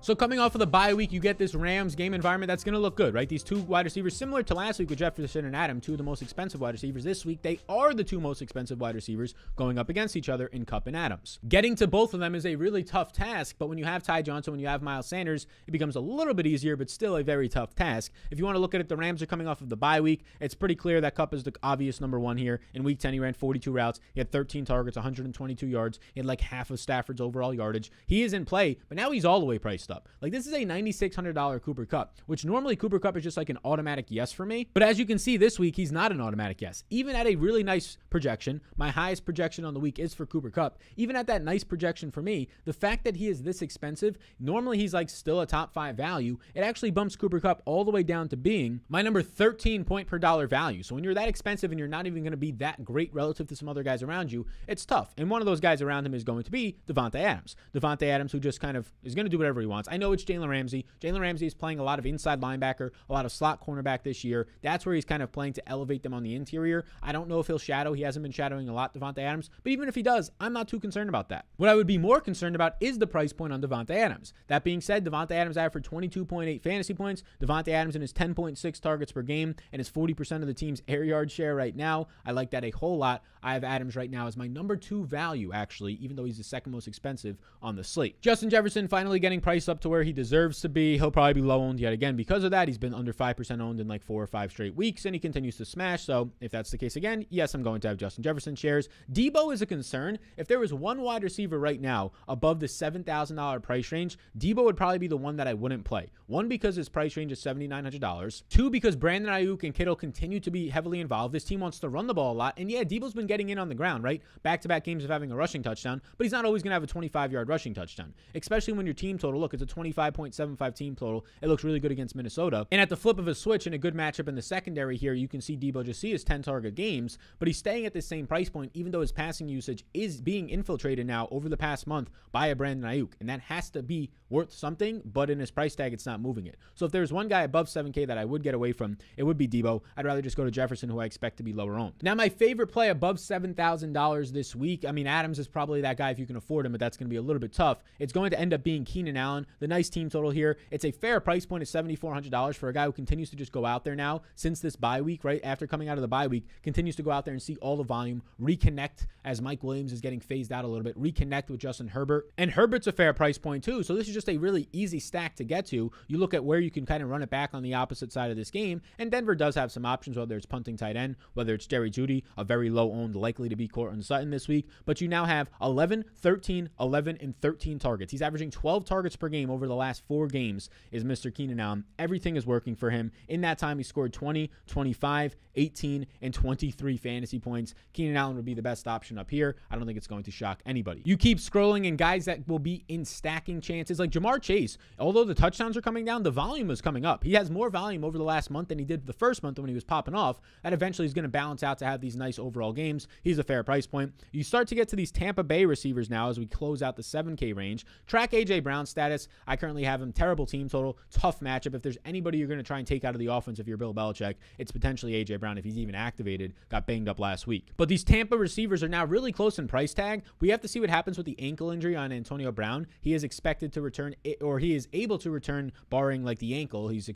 So coming off of the bye week, you get this Rams game environment that's going to look good, right? These two wide receivers, similar to last week with Jefferson and Adams, two of the most expensive wide receivers. This week, they are the two most expensive wide receivers going up against each other in Kupp and Adams. Getting to both of them is a really tough task, but when you have Ty Johnson, when you have Miles Sanders, it becomes a little bit easier, but still a very tough task. If you want to look at it, the Rams are coming off of the bye week. It's pretty clear that Kupp is the obvious number one here. In week 10, he ran 42 routes. He had 13 targets, 122 yards. He had like half of Stafford's overall yardage. He is in play, but now he's all the way priced up. Like, this is a $9,600 Cooper Kupp, which normally Cooper Kupp is just like an automatic yes for me. But as you can see this week, he's not an automatic yes. Even at a really nice projection, my highest projection on the week is for Cooper Kupp. Even at that nice projection for me, the fact that he is this expensive, normally he's like still a top 5 value. It actually bumps Cooper Kupp all the way down to being my number 13 point per dollar value. So when you're that expensive and you're not even going to be that great relative to some other guys around you, it's tough. And one of those guys around him is going to be Devante Adams. Devante Adams, who just kind of is going to do whatever he wants. I know it's Jayla Ramsey. Jayla Ramsey is playing a lot of inside linebacker, a lot of slot cornerback this year. That's where he's kind of playing to elevate them on the interior. I don't know if he'll shadow. He hasn't been shadowing a lot, Devante Adams. But even if he does, I'm not too concerned about that. What I would be more concerned about is the price point on Devante Adams. That being said, Devante Adams averaged 22.8 fantasy points. Devante Adams in his 10.6 targets per game and his 40% of the team's air yard share right now. I like that a whole lot. I have Adams right now as my number 2 value, actually, even though he's the second most expensive on the slate. Justin Jefferson finally getting priced up to where he deserves to be. He'll probably be low owned yet again because of that. He's been under 5% owned in like 4 or 5 straight weeks, and he continues to smash. So if that's the case again, yes, I'm going to have Justin Jefferson shares. Debo is a concern. If there was one wide receiver right now above the $7,000 price range, Debo would probably be the one that I wouldn't play. One, because his price range is $7,900. Two, because Brandon Ayuk and Kittle continue to be heavily involved. This team wants to run the ball a lot. And yeah, Debo's been getting in on the ground, right? Back-to-back games of having a rushing touchdown, but he's not always going to have a 25-yard rushing touchdown, especially when your team total, look, it's a 25.75 team total. It looks really good against Minnesota. And at the flip of a switch in a good matchup in the secondary here, you can see Debo just see his 10 target games, but he's staying at the same price point, even though his passing usage is being infiltrated now over the past month by a Brandon Ayuk. And that has to be worth something, but in his price tag, it's not moving it. So if there's one guy above 7K that I would get away from, it would be Debo. I'd rather just go to Jefferson, who I expect to be lower owned. Now, my favorite play above $7,000 this week, I mean, Adams is probably that guy if you can afford him, but that's going to be a little bit tough. It's going to end up being Keenan Allen. The nice team total here, it's a fair price point of $7,400 for a guy who continues to just go out there now since this bye week, right? After coming out of the bye week, continues to go out there and see all the volume, reconnect as Mike Williams is getting phased out a little bit, reconnect with Justin Herbert. And Herbert's a fair price point too. So this is just a really easy stack to get to. You look at where you can kind of run it back on the opposite side of this game, and Denver does have some options, whether it's punting tight end, whether it's Jerry Jeudy, a very low owned, likely to be Courtland Sutton this week. But you now have 11, 13, 11, and 13 targets. He's averaging 12 targets per game over the last 4 games is Mr. Keenan Allen. Everything is working for him. In that time, he scored 20, 25, 18, and 23 fantasy points. Keenan Allen would be the best option up here. I don't think it's going to shock anybody. You keep scrolling, and guys that will be in stacking chances, like Jamar Chase, although the touchdowns are coming down, the volume is coming up. He has more volume over the last month than he did the first month when he was popping off. That eventually is going to balance out to have these nice overall games. He's a fair price point. You start to get to these Tampa Bay receivers now as we close out the 7K range. Track A.J. Brown's status. I currently have him. Terrible team total. Tough matchup. If there's anybody you're going to try and take out of the offense if you're Bill Belichick, it's potentially A.J. Brown if he's even activated. Got banged up last week. But these Tampa receivers are now really close in price tag. We have to see what happens with the ankle injury on Antonio Brown. He is expected to return, or he is able to return, barring like the ankle. He's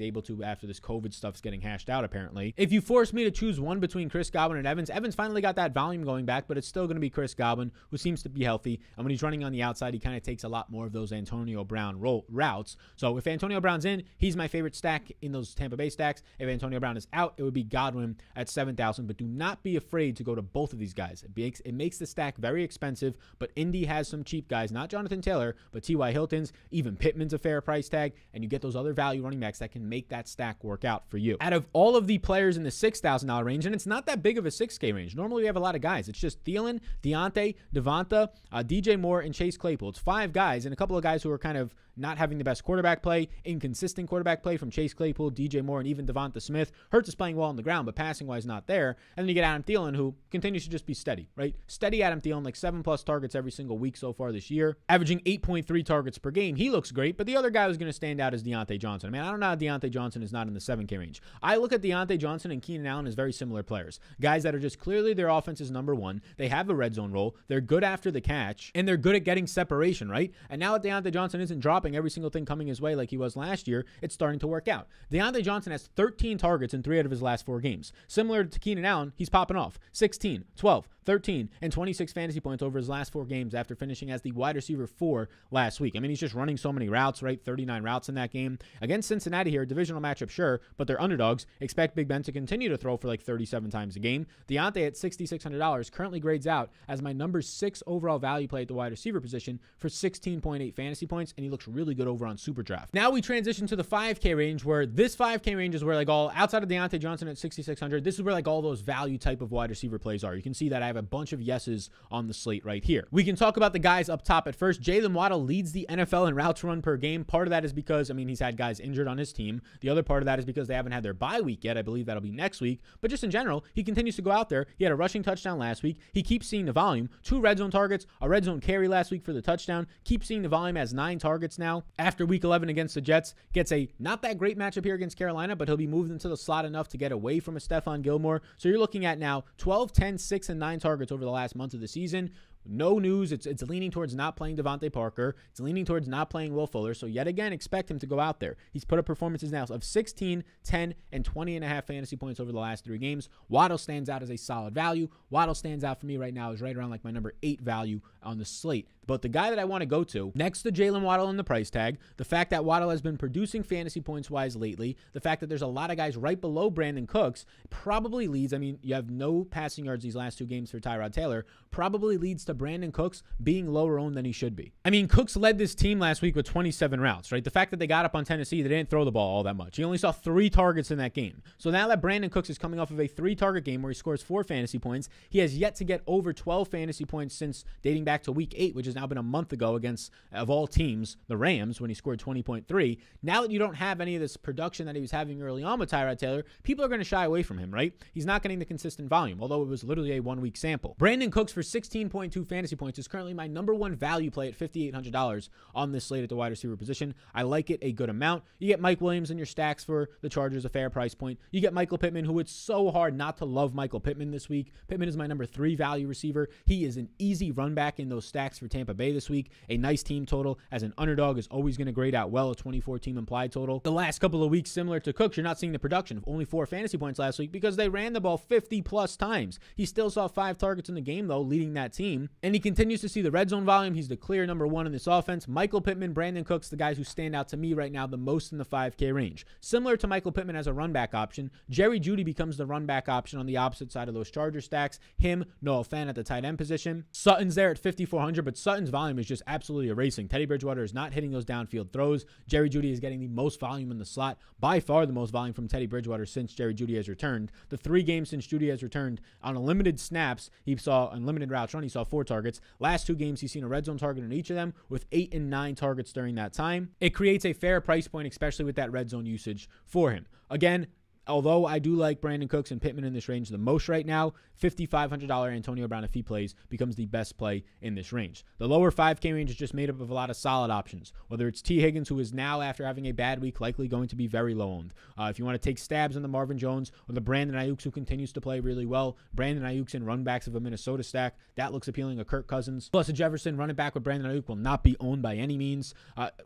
able to after this COVID stuff's getting hashed out, apparently. If you force me to choose one between Chris Godwin and Evans, Evans finally got that volume going back, but it's still going to be Chris Godwin, who seems to be healthy. And when he's running on the outside, he kind of takes a lot more of those Antonio Brown routes. So if Antonio Brown's in, he's my favorite stack in those Tampa Bay stacks. If Antonio Brown is out, it would be Godwin at 7,000. But do not be afraid to go to both of these guys. It makes the stack very expensive, but Indy has some cheap guys, not Jonathan Taylor, but T.Y. Hilton's. Even Pittman's a fair price tag, and you get those other value running backs that can make that stack work out for you. Out of all of the players in the $6,000 range, and it's not that big of a 6K range. Normally we have a lot of guys. It's just Thielen, Deante, Devonta, DJ Moore, and Chase Claypool. It's 5 guys and a couple of guys who are kind of not having the best quarterback play, inconsistent quarterback play from Chase Claypool, DJ Moore, and even Devonta Smith. Hurts is playing well on the ground, but passing-wise not there. And then you get Adam Thielen, who continues to just be steady, right? Steady Adam Thielen, like 7+ targets every single week so far this year, averaging 8.3 targets per game. He looks great, but the other guy who's going to stand out is Deante Johnson. I mean, I don't know how Deante Johnson is not in the 7K range. I look at Deante Johnson and Keenan Allen as very similar players. Guys that are just clearly their offense is number one. They have a red zone role. They're good after the catch, and they're good at getting separation, right? And now with Deante Johnson isn't dropping every single thing coming his way like he was last year, it's starting to work out. Deande Johnson has 13 targets in 3 out of his last 4 games. Similar to Keenan Allen, he's popping off. 16, 12, 13, and 26 fantasy points over his last 4 games after finishing as the wide receiver 4 last week. I mean, he's just running so many routes, right? 39 routes in that game. Against Cincinnati here, divisional matchup, sure, but they're underdogs. Expect Big Ben to continue to throw for like 37 times a game. Deante at $6,600 currently grades out as my number 6 overall value play at the wide receiver position for 16.8 fantasy points, and he looks really good over on SuperDraft. Now we transition to the 5K range, where this 5K range is where like all, outside of Deante Johnson at 6,600, this is where like all those value type of wide receiver plays are. You can see that I have a bunch of yeses on the slate right here. We can talk about the guys up top at first. Jaylen Waddle leads the NFL in routes run per game. Part of that is because, I mean, he's had guys injured on his team. The other part of that is because they haven't had their bye week yet. I believe that'll be next week. But just in general, he continues to go out there. He had a rushing touchdown last week. He keeps seeing the volume. 2 red zone targets, a red zone carry last week for the touchdown. Keeps seeing the volume, as 9 targets now. After week 11 against the Jets, gets a not that great matchup here against Carolina, but he'll be moved into the slot enough to get away from a Stephon Gilmore. So you're looking at now 12, 10, 6, and 9 targets over the last month of the season. No news. It's leaning towards not playing Devontae Parker. It's leaning towards not playing Will Fuller. So yet again, expect him to go out there. He's put up performances now of 16, 10, and 20.5 fantasy points over the last 3 games. Waddle stands out as a solid value. Waddle stands out for me right now is right around like my number 8 value on the slate. But the guy that I want to go to, next to Jaylen Waddle in the price tag, the fact that Waddle has been producing fantasy points-wise lately, the fact that there's a lot of guys right below Brandon Cooks, probably leads, I mean, you have no passing yards these last 2 games for Tyrod Taylor, probably leads to Brandon Cooks being lower owned than he should be. I mean, Cooks led this team last week with 27 routes, right? The fact that they got up on Tennessee, they didn't throw the ball all that much. He only saw 3 targets in that game. So now that Brandon Cooks is coming off of a 3-target game where he scores 4 fantasy points, he has yet to get over 12 fantasy points since dating back to week 8, which has now been a month ago against, of all teams, the Rams, when he scored 20.3. Now that you don't have any of this production that he was having early on with Tyrod Taylor, people are going to shy away from him, right? He's not getting the consistent volume, although it was literally a 1-week sample. Brandon Cooks for 16.2 fantasy points is currently my number 1 value play at $5,800 on this slate at the wide receiver position. I like it a good amount. You get Mike Williams in your stacks for the Chargers, a fair price point. You get Michael Pittman, who it's so hard not to love Michael Pittman this week. Pittman is my number 3 value receiver. He is an easy run back in those stacks for Tampa Bay this week. A nice team total as an underdog is always going to grade out well, a 24 team implied total. The last couple of weeks, similar to Cooks, you're not seeing the production of only 4 fantasy points last week because they ran the ball 50 plus times. He still saw 5 targets in the game though, leading that team, and he continues to see the red zone volume. He's the clear number 1 in this offense. Michael Pittman, Brandon Cooks, the guys who stand out to me right now the most in the 5K range. Similar to Michael Pittman as a run back option, Jerry Jeudy becomes the run back option on the opposite side of those Charger stacks. Him, Noah Fant at the tight end position. Sutton's there at 5,400, but Sutton's volume is just absolutely erasing. Teddy Bridgewater is not hitting those downfield throws. Jerry Jeudy is getting the most volume in the slot, by far the most volume from Teddy Bridgewater since Jerry Jeudy has returned. The 3 games since Jeudy has returned, on limited snaps, he saw unlimited routes run, he saw 4 targets. Last 2 games, he's seen a red zone target in each of them with 8 and 9 targets during that time. It creates a fair price point, especially with that red zone usage for him. Again, although I do like Brandon Cooks and Pittman in this range the most right now, $5,500 Antonio Brown, if he plays, becomes the best play in this range. The lower 5K range is just made up of a lot of solid options, whether it's T. Higgins, who is now, after having a bad week, likely going to be very low owned. If you want to take stabs on the Marvin Jones or the Brandon Ayuk, who continues to play really well, Brandon Ayuk's in run backs of a Minnesota stack. That looks appealing. A Kirk Cousins plus a Jefferson running back with Brandon Ayuk will not be owned by any means.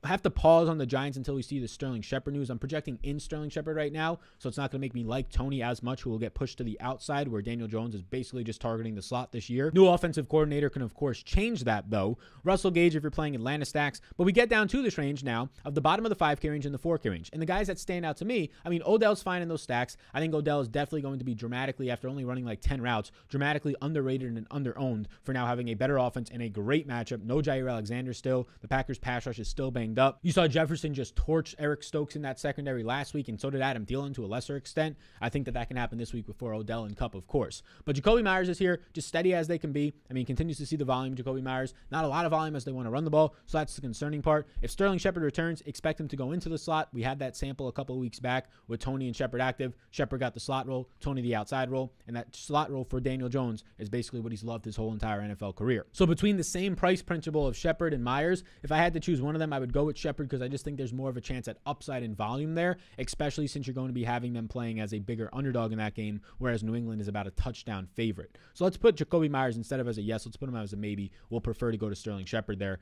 Have to pause on the Giants until we see the Sterling Shepard news. I'm projecting in Sterling Shepard right now, so it's not going to make me like Tony as much, who will get pushed to the outside, where Daniel Jones is basically just targeting the slot this year. New offensive coordinator can, of course, change that, though. Russell Gage if you're playing Atlanta stacks. But we get down to this range now of the bottom of the 5K range and the 4K range. And the guys that stand out to me, I mean, Odell's fine in those stacks. I think Odell is definitely going to be dramatically, after only running like 10 routes, dramatically underrated and under-owned for now having a better offense and a great matchup. No Jair Alexander still. The Packers pass rush is still banged up. You saw Jefferson just torch Eric Stokes in that secondary last week, and so did Adam Thielen to a lesser extent. I think that can happen this week before Odell and Kupp, of course. But Jacoby Myers is here, just steady as they can be. I mean, continues to see the volume, Jacoby Myers. Not a lot of volume as they want to run the ball, so that's the concerning part. If Sterling Shepard returns, expect him to go into the slot. We had that sample a couple of weeks back with Tony and Shepard active. Shepard got the slot role, Tony the outside role, and that slot role for Daniel Jones is basically what he's loved his whole entire NFL career. So between the same price principle of Shepard and Myers, if I had to choose one of them, I would go with Shepard because I just think there's more of a chance at upside and volume there, especially since you're going to be having them playing as a bigger underdog in that game, whereas New England is about a touchdown favorite. So let's put Jacoby Myers instead of as a yes. Let's put him as a maybe. We'll prefer to go to Sterling Shepard there.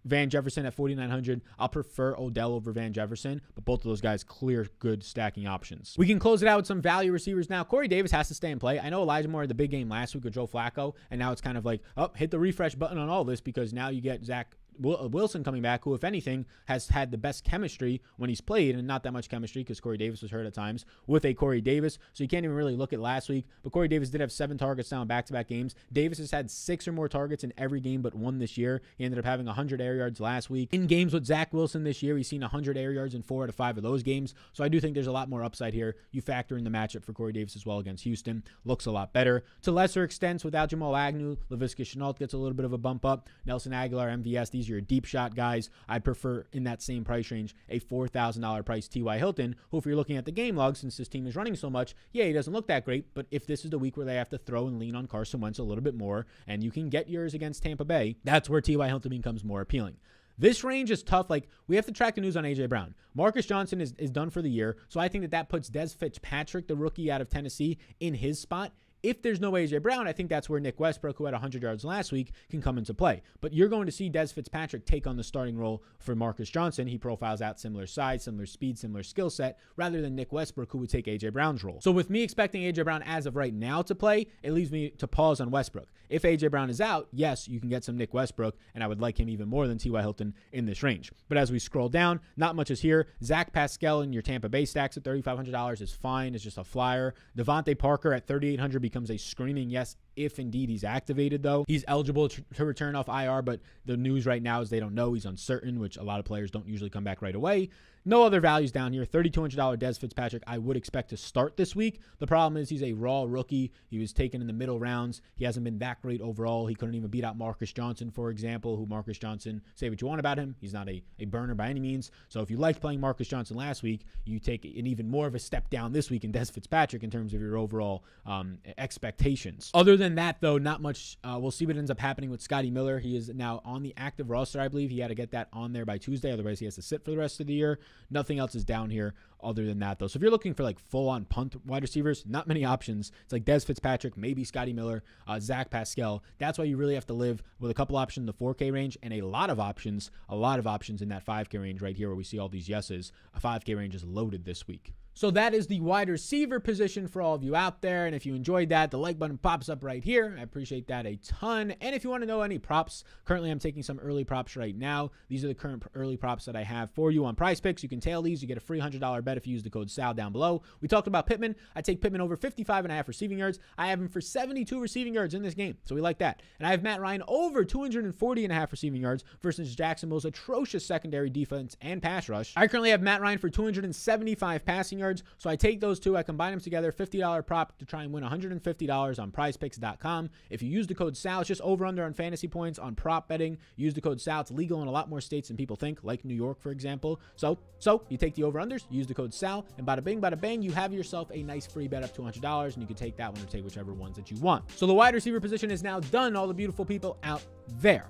Van Jefferson at 4,900. I'll prefer Odell over Van Jefferson, but both of those guys clear good stacking options. We can close it out with some value receivers now. Corey Davis has to stay in play. I know Elijah Moore had the big game last week with Joe Flacco, and now it's kind of like, oh, hit the refresh button on all this because now you get Zach Wilson coming back, who, if anything, has had the best chemistry when he's played, and not that much chemistry because Corey Davis was hurt at times with a Corey Davis. So you can't even really look at last week. But Corey Davis did have 7 targets now in back-to-back games. Davis has had 6 or more targets in every game but 1 this year. He ended up having 100 air yards last week. In games with Zach Wilson this year, he's seen 100 air yards in 4 out of 5 of those games. So I do think there's a lot more upside here. You factor in the matchup for Corey Davis as well against Houston. Looks a lot better. To lesser extents, without Jamal Agnew, Laviska Shenault gets a little bit of a bump up. Nelson Aguilar, MVS, these are your deep shot guys. I'd prefer in that same price range a $4,000 price T.Y. Hilton, who, if you're looking at the game log, since this team is running so much, yeah, he doesn't look that great, but if this is the week where they have to throw and lean on Carson Wentz a little bit more, and you can get yours against Tampa Bay, that's where T.Y. Hilton becomes more appealing. This range is tough. Like, we have to track the news on A.J. Brown. Marcus Johnson is done for the year, so I think that puts Dez Fitzpatrick, the rookie out of Tennessee, in his spot. If there's no A.J. Brown, I think that's where Nick Westbrook, who had 100 yards last week, can come into play. But you're going to see Dez Fitzpatrick take on the starting role for Marcus Johnson. He profiles out similar size, similar speed, similar skill set, rather than Nick Westbrook, who would take A.J. Brown's role. So with me expecting A.J. Brown as of right now to play, it leaves me to pause on Westbrook. If A.J. Brown is out, yes, you can get some Nick Westbrook, and I would like him even more than T.Y. Hilton in this range. But as we scroll down, not much is here. Zach Pascal in your Tampa Bay stacks at $3,500 is fine. It's just a flyer. Devontae Parker at $3,800 becomes a screaming yes, if indeed he's activated, though. He's eligible to return off IR, but the news right now is they don't know. He's uncertain, which a lot of players don't usually come back right away. No other values down here. $3,200 Dez Fitzpatrick I would expect to start this week. The problem is he's a raw rookie. He was taken in the middle rounds. He hasn't been that great overall. He couldn't even beat out Marcus Johnson, for example, who Marcus Johnson, say what you want about him, he's not a burner by any means. So if you liked playing Marcus Johnson last week, you take an even more of a step down this week in Dez Fitzpatrick in terms of your overall expectations. Other than that, though, not much. We'll see what ends up happening with Scotty Miller. He is now on the active roster, I believe. He had to get that on there by Tuesday. Otherwise, he has to sit for the rest of the year. Nothing else is down here other than that, though. So if you're looking for like full-on punt wide receivers, not many options. It's like Dez Fitzpatrick, maybe Scotty Miller, Zach Pascal. That's why you really have to live with a couple options in the 4K range and a lot of options in that 5K range right here where we see all these yeses. A 5K range is loaded this week. So that is the wide receiver position for all of you out there. And if you enjoyed that, the like button pops up right here. I appreciate that a ton. And if you want to know any props, currently I'm taking some early props right now. These are the current early props that I have for you on Prize Picks. You can tail these. You get a free $100 bet if you use the code SAL down below. We talked about Pittman. I take Pittman over 55.5 receiving yards. I have him for 72 receiving yards in this game. So we like that. And I have Matt Ryan over 240.5 receiving yards versus Jacksonville's atrocious secondary defense and pass rush. I currently have Matt Ryan for 275 passing yards. So I take those two, I combine them together, $50 prop to try and win $150 on prizepicks.com. If you use the code SAL, it's just over under on fantasy points on prop betting. Use the code SAL. It's legal in a lot more states than people think, like New York, for example. So you take the over-unders, use the code SAL, and bada bing, bada bang, you have yourself a nice free bet up to $200, and you can take that one or take whichever ones that you want. So the wide receiver position is now done, all the beautiful people out there.